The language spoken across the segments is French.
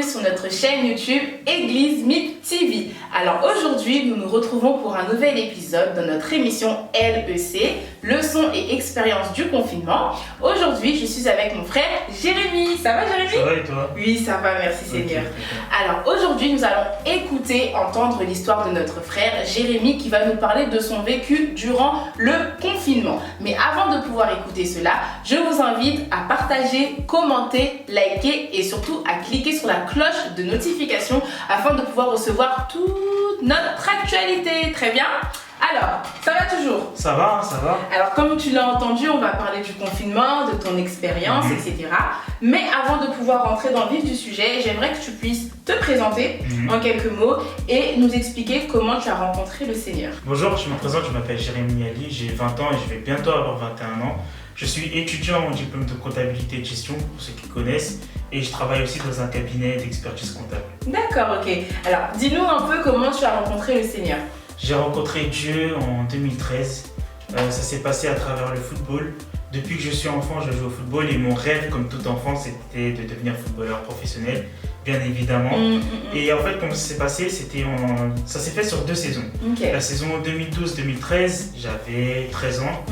sur notre chaîne YouTube Église MIP TV. Alors aujourd'hui, nous nous retrouvons pour un nouvel épisode de notre émission LEC, Leçons et expériences du confinement. Aujourd'hui, je suis avec mon frère Jérémy. Ça va Jérémy? Ça va et toi? Oui, ça va, merci Seigneur. Alors aujourd'hui, nous allons écouter, entendre l'histoire de notre frère Jérémy qui va nous parler de son vécu durant le confinement. Mais avant de pouvoir écouter cela, je vous invite à partager, commenter, liker et surtout à cliquer sur la cloche de notification afin de pouvoir recevoir toute notre actualité. Très bien? Alors, ça va toujours? Ça va, ça va. Alors, comme tu l'as entendu, on va parler du confinement, de ton expérience, etc. Mais avant de pouvoir rentrer dans le vif du sujet, j'aimerais que tu puisses te présenter en quelques mots et nous expliquer comment tu as rencontré le Seigneur. Bonjour, je me présente, je m'appelle Jérémy Ali, j'ai 20 ans et je vais bientôt avoir 21 ans. Je suis étudiant en diplôme de comptabilité et de gestion, pour ceux qui connaissent, et je travaille aussi dans un cabinet d'expertise comptable. D'accord, ok. Alors, dis-nous un peu comment tu as rencontré le Seigneur. J'ai rencontré Dieu en 2013. Ça s'est passé à travers le football. Depuis que je suis enfant, je joue au football et mon rêve, comme tout enfant, c'était de devenir footballeur professionnel, bien évidemment. Et en fait, comment ça s'est passé, ça s'est fait sur 2 saisons. Okay. La saison 2012-2013, j'avais 13 ans.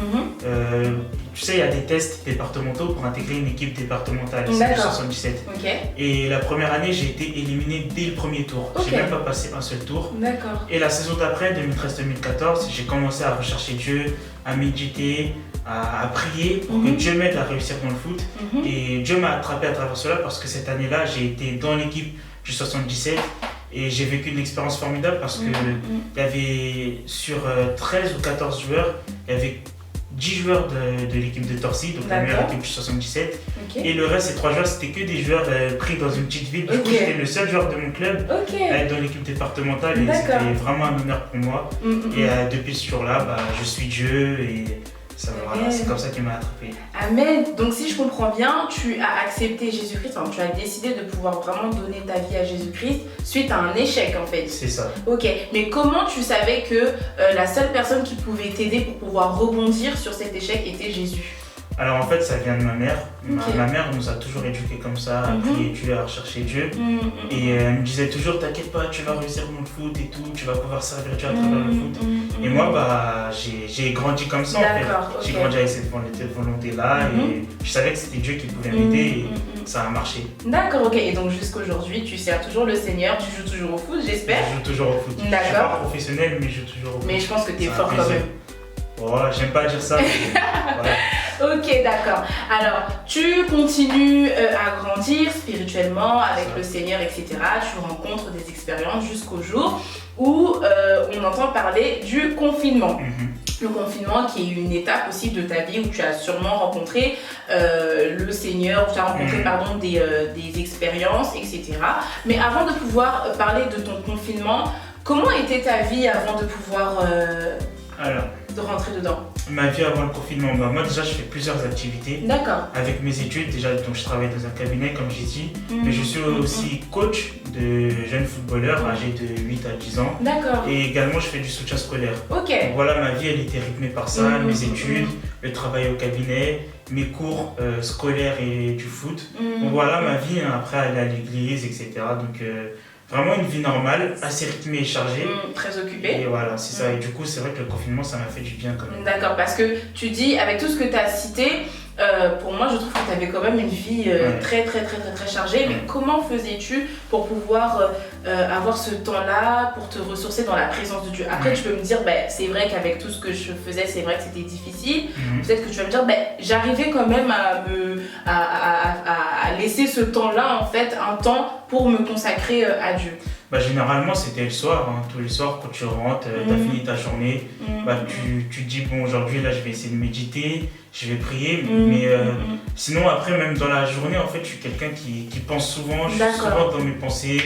Tu sais, il y a des tests départementaux pour intégrer une équipe départementale, c'est du 77. Okay. Et la première année, j'ai été éliminé dès le premier tour. Okay. J'ai même pas passé un seul tour. D'accord. Et la saison d'après, 2013-2014, j'ai commencé à rechercher Dieu, à méditer, à prier pour que Dieu m'aide à réussir dans le foot. Et Dieu m'a attrapé à travers cela parce que cette année-là, j'ai été dans l'équipe du 77 et j'ai vécu une expérience formidable parce que il y avait sur 13 ou 14 joueurs, il y avait 10 joueurs de l'équipe de Torcy, donc la meilleure équipe du 77. Et le reste, ces 3 joueurs, c'était que des joueurs pris dans une petite ville. Du coup, j'étais le seul joueur de mon club dans l'équipe départementale et c'était vraiment un honneur pour moi. Et depuis ce jour-là, je suis Dieu et ça, voilà, c'est comme ça qu'il m'a attrapé. Amen. Donc si je comprends bien, tu as accepté Jésus-Christ, enfin, tu as décidé de pouvoir vraiment donner ta vie à Jésus-Christ suite à un échec en fait. C'est ça. Ok, mais comment tu savais que la seule personne qui pouvait t'aider pour pouvoir rebondir sur cet échec était Jésus? Alors en fait, ça vient de ma mère. Ma mère nous a toujours éduqués comme ça, à prier Dieu, à rechercher Dieu. Et elle me disait toujours, t'inquiète pas, tu vas réussir dans le foot et tout, tu vas pouvoir servir Dieu à travers le foot. Et moi, j'ai grandi comme ça en fait. J'ai grandi avec cette volonté-là et je savais que c'était Dieu qui pouvait m'aider et ça a marché. D'accord, ok. Et donc jusqu'aujourd'hui, tu sers toujours le Seigneur, tu joues toujours au foot, j'espère? Je joue toujours au foot. Je suis pas professionnel, mais je joue toujours au foot. Mais je pense que tu es fort quand même. Ouais, j'aime pas dire ça, mais voilà. Ok, d'accord. Alors, tu continues à grandir spirituellement avec le Seigneur, etc. Tu rencontres des expériences jusqu'au jour où on entend parler du confinement. Le confinement qui est une étape aussi de ta vie où tu as sûrement rencontré le Seigneur, où tu as rencontré des expériences, etc. Mais avant de pouvoir parler de ton confinement, comment était ta vie avant de pouvoir de rentrer dedans? Ma vie avant le confinement, moi déjà je fais plusieurs activités. D'accord. Avec mes études, déjà donc je travaille dans un cabinet comme j'ai dit, mais je suis aussi coach de jeunes footballeurs âgés de 8 à 10 ans. D'accord. Et également je fais du soutien scolaire. Ok. Donc voilà, ma vie elle était rythmée par ça, mes études, le travail au cabinet, mes cours scolaires et du foot. Donc voilà ma vie, après aller à l'église, etc. Donc vraiment une vie normale, assez rythmée et chargée. Très occupée. Et voilà, c'est ça. Et du coup, c'est vrai que le confinement, ça m'a fait du bien quand même. D'accord, parce que tu dis, avec tout ce que tu as cité, pour moi, je trouve que tu avais quand même une vie très chargée. Mais comment faisais-tu pour pouvoir avoir ce temps-là, pour te ressourcer dans la présence de Dieu? Après, tu peux me dire, c'est vrai qu'avec tout ce que je faisais, c'est vrai que c'était difficile. Peut-être que tu vas me dire, j'arrivais quand même à laisser ce temps-là, en fait, un temps pour me consacrer à Dieu. Généralement c'était le soir, tous les soirs quand tu rentres, tu as fini ta journée, tu te dis bon aujourd'hui là je vais essayer de méditer, je vais prier, mais sinon après même dans la journée en fait je suis quelqu'un qui pense souvent, je suis souvent dans mes pensées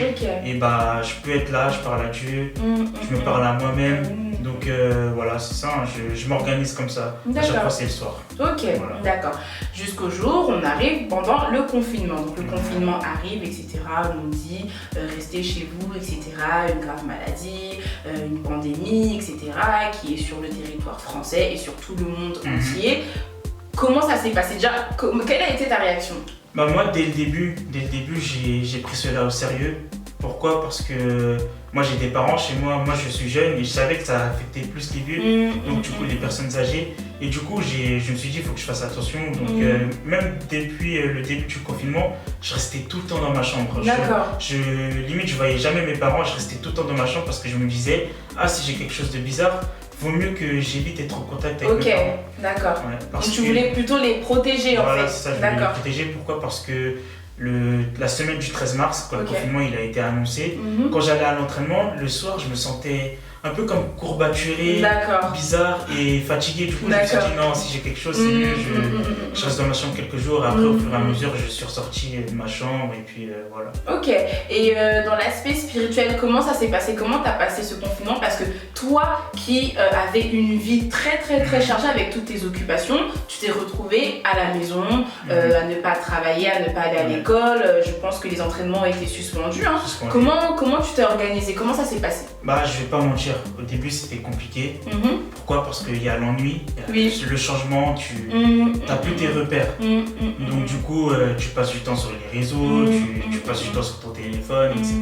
et je peux être là, je parle à Dieu, je me parle à moi-même, donc voilà c'est ça, je m'organise comme ça, à chaque fois c'est le soir. Ok, voilà. D'accord. Jusqu'au jour on arrive pendant le confinement, donc le confinement arrive etc, on nous dit restez chez vous etc, une grave maladie, une pandémie etc qui est sur le territoire français et sur tout le monde entier. Comment ça s'est passé déjà? Quelle a été ta réaction? Bah moi, dès le début, j'ai pris cela au sérieux. Pourquoi? Parce que moi j'ai des parents chez moi, moi je suis jeune et je savais que ça affectait plus les vieux, donc du coup les personnes âgées. Et du coup je me suis dit il faut que je fasse attention. Donc même depuis le début du confinement, je restais tout le temps dans ma chambre. D'accord. Limite je voyais jamais mes parents, je restais tout le temps dans ma chambre parce que je me disais ah si j'ai quelque chose de bizarre, vaut mieux que j'évite d'être en contact avec mes parents. Ok, d'accord. Ouais, Donc tu voulais plutôt les protéger en fait. Voilà, c'est ça, je voulais les protéger. Pourquoi? Parce que la semaine du 13 mars, quand le confinement il a été annoncé, quand j'allais à l'entraînement, le soir je me sentais un peu comme courbaturé, bizarre et fatigué. Du coup je me suis dit non, si j'ai quelque chose c'est mieux, je reste dans ma chambre quelques jours. Après au fur et à mesure je suis ressorti de ma chambre et puis voilà. Ok, et dans l'aspect spirituel, comment ça s'est passé? Comment t'as passé ce confinement? Parce que toi qui avais une vie très chargée avec toutes tes occupations, tu t'es retrouvé à la maison, à ne pas travailler, à ne pas aller à l'école. Je pense que les entraînements ont été suspendus. Hein. Comment tu t'es organisé? Comment ça s'est passé? Bah je vais pas mentir, au début c'était compliqué. Pourquoi? Parce qu'il y a l'ennui, le changement, tu n'as plus tes repères. Donc du coup tu passes du temps sur les réseaux, tu passes du temps sur ton téléphone, etc.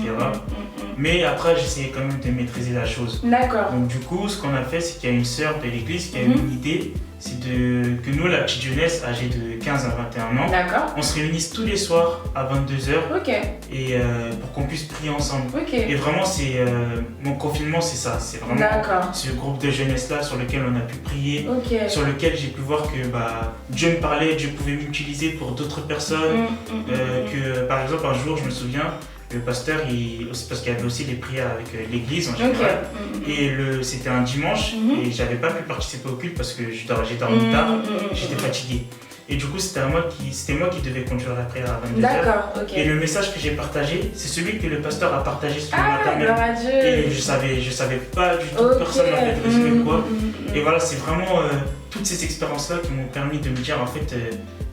Mais après j'essayais quand même de maîtriser la chose. D'accord. Donc du coup ce qu'on a fait c'est qu'il y a une sœur de l'église qui a eu une idée. C'est que nous, la petite jeunesse âgée de 15 à 21 ans, on se réunisse tous les soirs à 22h et pour qu'on puisse prier ensemble. Et vraiment, mon confinement, c'est ça. C'est vraiment ce groupe de jeunesse-là sur lequel on a pu prier, sur lequel j'ai pu voir que Dieu me parlait, Dieu pouvait m'utiliser pour d'autres personnes. Que par exemple, un jour, je me souviens, le pasteur, parce qu'il y avait aussi les prières avec l'église en général, et c'était un dimanche, et j'avais pas pu participer au culte parce que j'ai dormi tard, j'étais fatigué. Et du coup, c'était moi qui devais conduire la prière à 22h. Et le message que j'ai partagé, c'est celui que le pasteur a partagé sur le matin même. Et je savais pas du tout, personne m'avait résumé quoi. Et voilà, c'est vraiment toutes ces expériences-là qui m'ont permis de me dire en fait,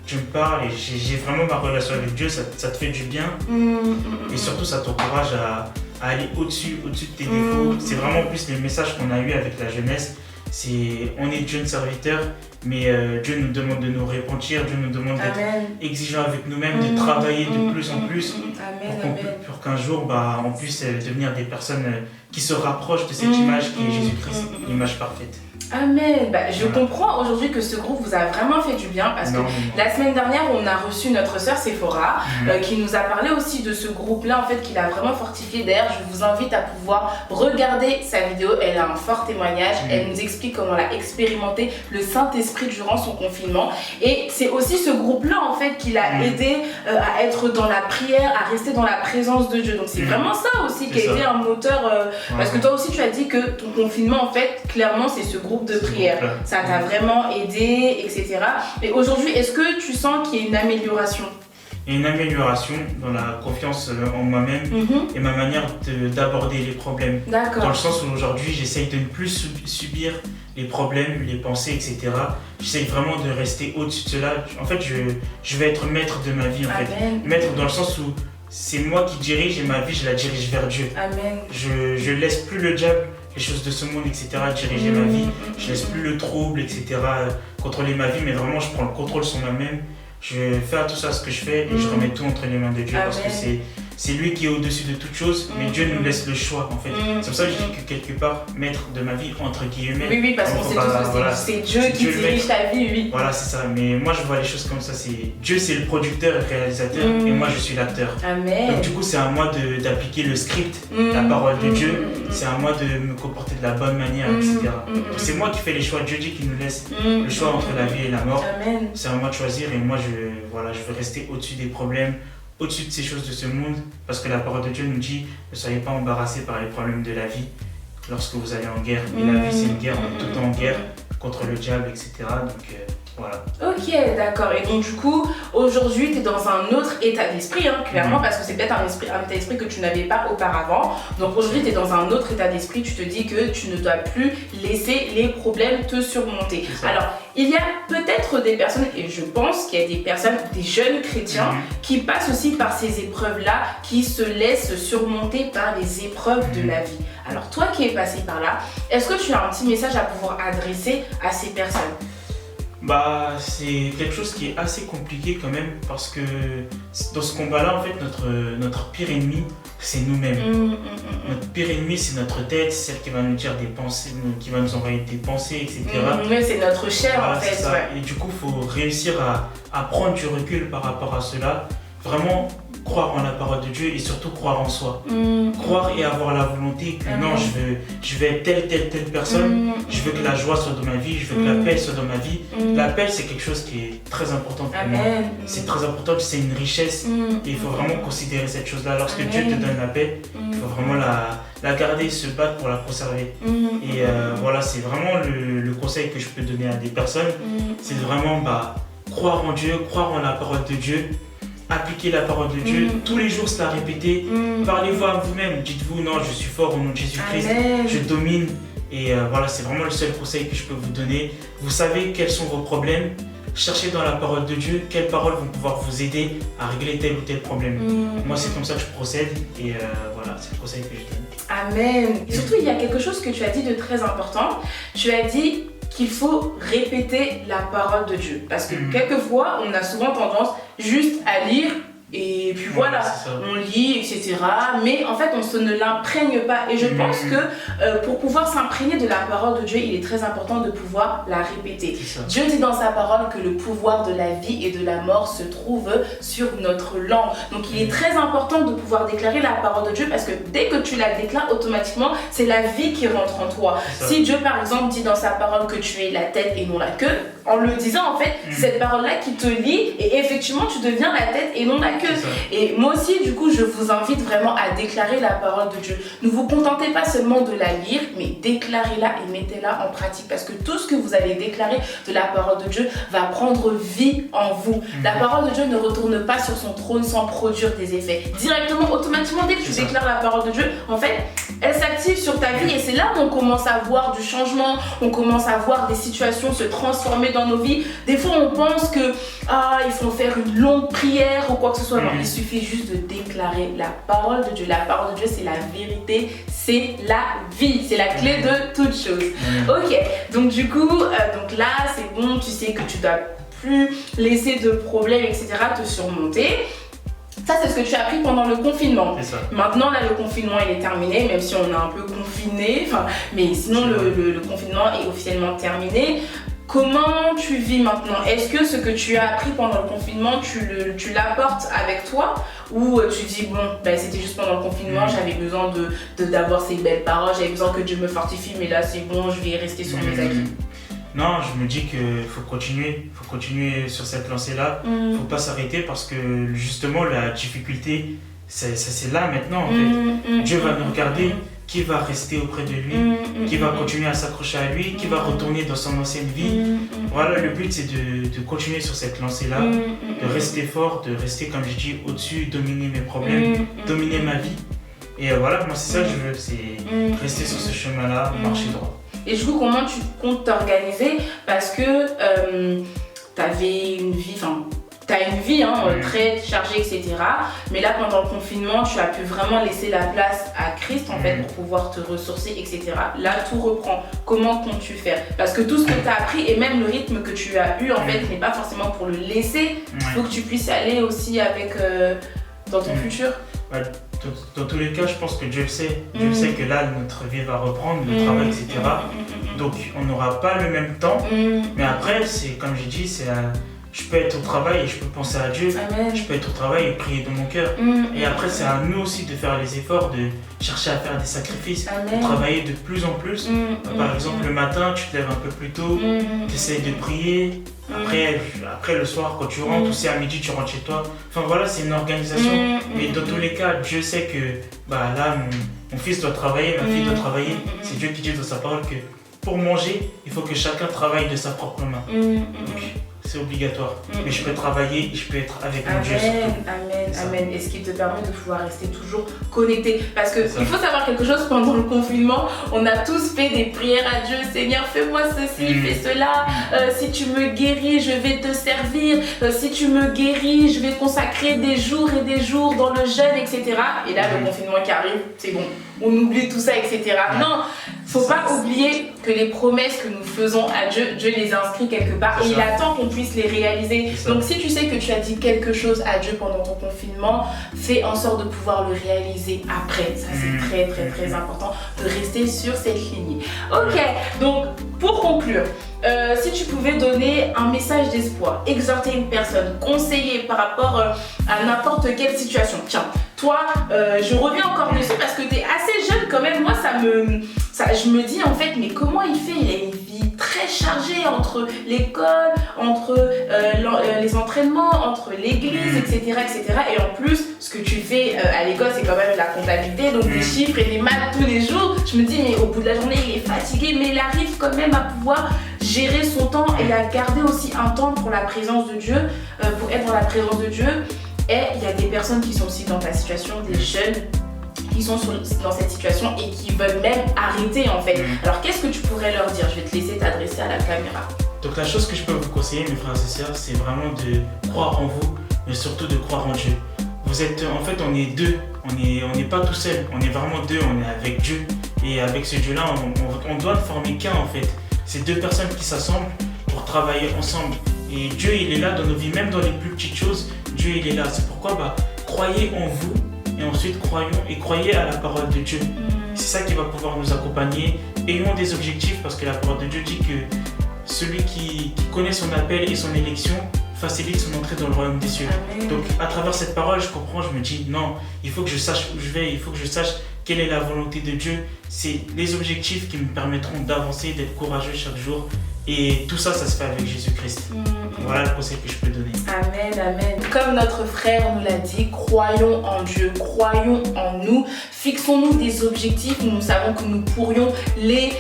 Dieu me parle et j'ai vraiment ma relation avec Dieu, ça te fait du bien. Et surtout, ça t'encourage à aller au-dessus de tes défauts. C'est vraiment plus le message qu'on a eu avec la jeunesse. On est de jeunes serviteurs, mais Dieu nous demande de nous repentir, Dieu nous demande d'être exigeants avec nous-mêmes, de travailler de plus en plus pour qu'un jour on puisse devenir des personnes qui se rapprochent de cette image qui est Jésus-Christ, l'image parfaite. Amen. Je comprends aujourd'hui que ce groupe vous a vraiment fait du bien parce que la semaine dernière on a reçu notre sœur Sephora qui nous a parlé aussi de ce groupe-là en fait qui l'a vraiment fortifié. D'ailleurs je vous invite à pouvoir regarder sa vidéo, elle a un fort témoignage, elle nous explique comment elle a expérimenté le Saint-Esprit durant son confinement et c'est aussi ce groupe-là en fait qui l'a aidé à être dans la prière, à rester dans la présence de Dieu. Donc c'est vraiment ça aussi qui a été un moteur parce que toi aussi tu as dit que ton confinement en fait clairement c'est ce groupe de prière, ça t'a vraiment aidé, etc. Mais aujourd'hui, est-ce que tu sens qu'il y a une amélioration? Il y a une amélioration dans la confiance en moi-même et ma manière d'aborder les problèmes. Dans le sens où aujourd'hui, j'essaye de ne plus subir les problèmes, les pensées, etc. J'essaye vraiment de rester au-dessus de cela. En fait, je vais être maître de ma vie. En fait. Maître dans le sens où c'est moi qui dirige et ma vie, je la dirige vers Dieu. Amen. Je laisse plus le diable, les choses de ce monde, etc. diriger ma vie. Je laisse plus le trouble, etc. contrôler ma vie, mais vraiment, je prends le contrôle sur moi-même. Je fais attention à ce que je fais et je remets tout entre les mains de Dieu parce que c'est lui qui est au-dessus de toute chose, mais Dieu nous laisse le choix en fait. C'est pour ça que je dis que quelque part, maître de ma vie, entre guillemets. Oui, parce qu'on sait tous que c'est Dieu qui dirige ta vie, oui. Voilà, c'est ça. Mais moi, je vois les choses comme ça. Dieu, c'est le producteur et le réalisateur, et moi, je suis l'acteur. Amen. Donc du coup, c'est à moi d'appliquer le script, la parole de Dieu. C'est à moi de me comporter de la bonne manière, etc. Donc c'est moi qui fais les choix. Dieu dit qu'il nous laisse le choix entre la vie et la mort. C'est à moi de choisir, et moi, je veux rester au-dessus des problèmes, au-dessus de ces choses de ce monde, parce que la parole de Dieu nous dit ne soyez pas embarrassés par les problèmes de la vie lorsque vous allez en guerre. Et la vie, c'est une guerre, on est tout le temps en guerre contre le diable, etc. Donc voilà. Ok, d'accord. Et donc du coup, aujourd'hui, tu es dans un autre état d'esprit, clairement, parce que c'est peut-être un état d'esprit que tu n'avais pas auparavant. Donc aujourd'hui, tu es dans un autre état d'esprit, tu te dis que tu ne dois plus laisser les problèmes te surmonter. Alors, il y a peut-être des personnes, et je pense qu'il y a des personnes, des jeunes chrétiens, qui passent aussi par ces épreuves-là, qui se laissent surmonter par les épreuves de la vie. Alors toi qui es passé par là, est-ce que tu as un petit message à pouvoir adresser à ces personnes ? Bah, c'est quelque chose qui est assez compliqué quand même parce que dans ce combat-là, en fait, notre pire ennemi, c'est nous-mêmes. Notre pire ennemi, c'est notre tête, c'est celle qui va nous dire des pensées, qui va nous envoyer des pensées, etc. C'est notre chair en fait. Ouais. Et du coup, il faut réussir à prendre du recul par rapport à cela. Vraiment croire en la parole de Dieu et surtout croire en soi. Croire et avoir la volonté que non, je vais être telle personne, je veux que la joie soit dans ma vie, je veux que la paix soit dans ma vie. La paix, c'est quelque chose qui est très important pour moi. C'est très important, c'est une richesse et il faut vraiment considérer cette chose-là. Lorsque Dieu te donne la paix, il faut vraiment la garder, se battre pour la conserver. Et voilà, c'est vraiment le conseil que je peux donner à des personnes. C'est vraiment croire en Dieu, croire en la parole de Dieu. Appliquez la parole de Dieu, tous les jours se la répéter, parlez-vous à vous-même, dites-vous non, je suis fort au nom de Jésus-Christ, je domine et voilà, c'est vraiment le seul conseil que je peux vous donner. Vous savez quels sont vos problèmes, cherchez dans la parole de Dieu quelles paroles vont pouvoir vous aider à régler tel ou tel problème. Moi c'est comme ça que je procède et voilà, c'est le conseil que je donne. Amen. Et surtout il y a quelque chose que tu as dit de très important, tu as dit qu'il faut répéter la parole de Dieu. Parce que quelquefois, on a souvent tendance juste à lire et puis voilà, on lit, etc. Mais en fait, on ne l'imprègne pas. Et je pense que pour pouvoir s'imprégner de la parole de Dieu, il est très important de pouvoir la répéter. Dieu dit dans sa parole que le pouvoir de la vie et de la mort se trouve sur notre langue. Donc il est très important de pouvoir déclarer la parole de Dieu parce que dès que tu la déclares, automatiquement, c'est la vie qui rentre en toi. Si Dieu, par exemple, dit dans sa parole que tu es la tête et non la queue, en le disant, en fait, c'est cette parole-là qui te lie et effectivement, tu deviens la tête et non la queue. Et moi aussi, du coup, je vous invite vraiment à déclarer la parole de Dieu. Ne vous contentez pas seulement de la lire, mais déclarez-la et mettez-la en pratique. Parce que tout ce que vous allez déclarer de la parole de Dieu va prendre vie en vous. La parole de Dieu ne retourne pas sur son trône sans produire des effets. Directement, automatiquement, dès que tu déclares la parole de Dieu, en fait, elle s'active sur ta vie. Et c'est là où on commence à voir du changement, on commence à voir des situations se transformer dans nos vies. Des fois, on pense que il faut faire une longue prière ou quoi que ce soit. Non, il suffit juste de déclarer la parole de Dieu. La parole de Dieu, c'est la vérité, c'est la vie, c'est la clé de toute chose. Ok, donc du coup, donc là, c'est bon, tu sais que tu dois plus laisser de problèmes, etc. te surmonter. Ça, c'est ce que tu as appris pendant le confinement. Maintenant, là, le confinement, il est terminé, même si on est un peu confiné. Mais sinon, le confinement est officiellement terminé. Comment tu vis maintenant? Est-ce que ce que tu as appris pendant le confinement, tu l'apportes avec toi? Ou tu dis, bon, c'était juste pendant le confinement, j'avais besoin d'avoir ces belles paroles, j'avais besoin que Dieu me fortifie, mais là, c'est bon, je vais rester sur mes acquis. Non, je me dis qu'il faut continuer sur cette lancée-là. Il ne faut pas s'arrêter parce que justement, la difficulté, c'est là maintenant en fait. Dieu va nous regarder. Qui va rester auprès de lui, qui va continuer à s'accrocher à lui, qui va retourner dans son ancienne vie. Voilà, le but c'est de continuer sur cette lancée-là, de rester fort, de rester, comme je dis, au-dessus, dominer mes problèmes, dominer ma vie. Et voilà, moi c'est ça que je veux, c'est rester sur ce chemin-là, marcher droit. Et du coup, comment tu comptes t'organiser? Parce que t'avais une vie, t'as une vie très chargée, etc. Mais là, pendant le confinement, tu as pu vraiment laisser la place à Christ en fait pour pouvoir te ressourcer, etc. Là, tout reprend. Comment comptes-tu faire? Parce que tout ce que tu as appris et même le rythme que tu as eu en fait n'est pas forcément pour le laisser. Il faut que tu puisses aller aussi avec dans ton futur. Dans tous les cas, je pense que Dieu le sait. Dieu sait que là, notre vie va reprendre, le travail, etc. Donc, on n'aura pas le même temps. Mais après, c'est comme j'ai dit, je peux être au travail et je peux penser à Dieu. Je peux être au travail et prier dans mon cœur. Et après, c'est à nous aussi de faire les efforts, de chercher à faire des sacrifices, de travailler de plus en plus. Par exemple, le matin, tu te lèves un peu plus tôt, tu essaies de prier. Après, le soir, quand tu rentres, aussi à midi, tu rentres chez toi. Enfin voilà, c'est une organisation. Mais dans tous les cas, Dieu sait que là, mon fils doit travailler, ma fille doit travailler. C'est Dieu qui dit dans sa parole que pour manger, il faut que chacun travaille de sa propre main. Donc, c'est obligatoire. Mais je peux travailler et je peux être avec mon Dieu. Amen. Et ce qui te permet de pouvoir rester toujours connecté. Parce qu'il faut savoir quelque chose, pendant le confinement, on a tous fait des prières à Dieu. Seigneur, fais-moi ceci, fais cela. Si tu me guéris, je vais te servir. Si tu me guéris, je vais consacrer des jours et des jours dans le jeûne, etc. Et là, le confinement qui arrive, c'est bon. On oublie tout ça, etc. Non, Faut pas oublier que les promesses que nous faisons à Dieu, Dieu les a inscrites quelque part et il attend qu'on puisse les réaliser. Donc si tu sais que tu as dit quelque chose à Dieu pendant ton confinement, fais en sorte de pouvoir le réaliser après. Ça c'est très très très important de rester sur cette lignée. Ok, donc pour conclure, si tu pouvais donner un message d'espoir, exhorter une personne, conseiller par rapport à n'importe quelle situation. Tiens, toi, je reviens encore dessus parce que tu es assez jeune quand même. Moi, je me dis en fait, mais comment il fait? Il a une vie très chargée entre l'école, entre les entraînements, entre l'église, etc., etc. Et en plus, ce que tu fais à l'école, c'est quand même la comptabilité, donc des chiffres et des maths tous les jours. Je me dis, mais au bout de la journée, il est fatigué, mais il arrive quand même à pouvoir gérer son temps et à garder aussi un temps pour la présence de Dieu, pour être dans la présence de Dieu. Et il y a des personnes qui sont aussi dans ta situation, des jeunes qui sont dans cette situation et qui veulent même arrêter en fait. Alors qu'est-ce que tu pourrais leur dire? Je vais te laisser t'adresser à la caméra. Donc la chose que je peux vous conseiller, mes frères et sœurs, c'est vraiment de croire en vous, mais surtout de croire en Dieu. Vous êtes, en fait, on est deux, on n'est pas tout seul, on est vraiment deux, on est avec Dieu. Et avec ce Dieu-là, on doit ne former qu'un en fait. C'est deux personnes qui s'assemblent pour travailler ensemble. Et Dieu, il est là dans nos vies, même dans les plus petites choses. Dieu, il est là. C'est pourquoi croyez en vous et ensuite croyez à la parole de Dieu. C'est ça qui va pouvoir nous accompagner. Ayons des objectifs parce que la parole de Dieu dit que celui qui connaît son appel et son élection facilite son entrée dans le royaume des cieux. Amen. Donc à travers cette parole, je comprends, je me dis non, il faut que je sache où je vais, il faut que je sache quelle est la volonté de Dieu. C'est les objectifs qui me permettront d'avancer, d'être courageux chaque jour. Et tout ça, ça se fait avec Jésus-Christ. Voilà le conseil que je peux donner. Amen, amen. Comme notre frère nous l'a dit, croyons en Dieu, croyons en nous, fixons-nous des objectifs où nous savons que nous pourrions les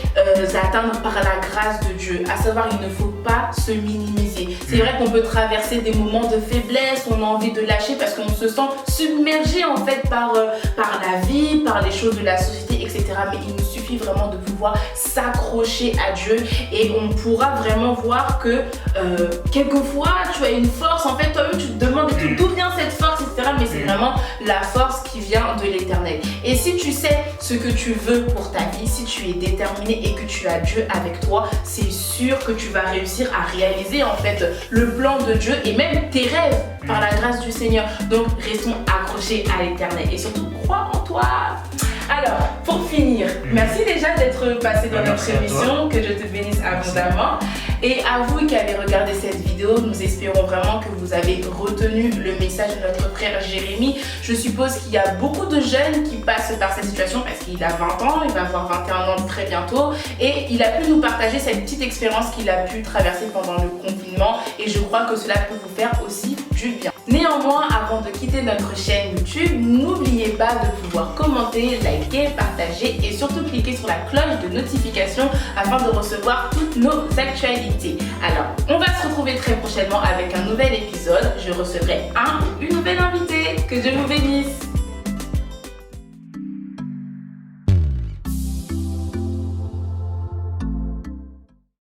atteindre par la grâce de Dieu. À savoir, il ne faut pas se minimiser. C'est vrai qu'on peut traverser des moments de faiblesse, on a envie de lâcher parce qu'on se sent submergé en fait par la vie, par les choses de la société, etc. Mais il nous suffit vraiment de pouvoir s'accrocher à Dieu et on pourra vraiment voir que quelquefois tu as une force, en fait toi-même tu te demandes d'où vient cette force, etc. Mais c'est vraiment la force qui vient de l'Éternel. Et si tu sais ce que tu veux pour ta vie, si tu es déterminé et que tu as Dieu avec toi, c'est sûr que tu vas réussir à réaliser en fait le plan de Dieu et même tes rêves par la grâce du Seigneur. Donc restons accrochés à l'Éternel et surtout crois en toi. Alors, pour finir, merci déjà d'être passé dans notre émission, que Dieu te bénisse abondamment. Et à vous qui avez regardé cette vidéo, nous espérons vraiment que vous avez retenu le message de notre frère Jérémie. Je suppose qu'il y a beaucoup de jeunes qui passent par cette situation parce qu'il a 20 ans, il va avoir 21 ans très bientôt. Et il a pu nous partager cette petite expérience qu'il a pu traverser pendant le confinement. Et je crois que cela peut vous faire aussi du bien. Néanmoins, avant de quitter notre chaîne YouTube, n'oubliez pas de pouvoir commenter, liker, partager et surtout cliquer sur la cloche de notification afin de recevoir toutes nos actualités. Alors, on va se retrouver très prochainement avec un nouvel épisode. Je recevrai un ou une nouvelle invitée. Que Dieu vous bénisse.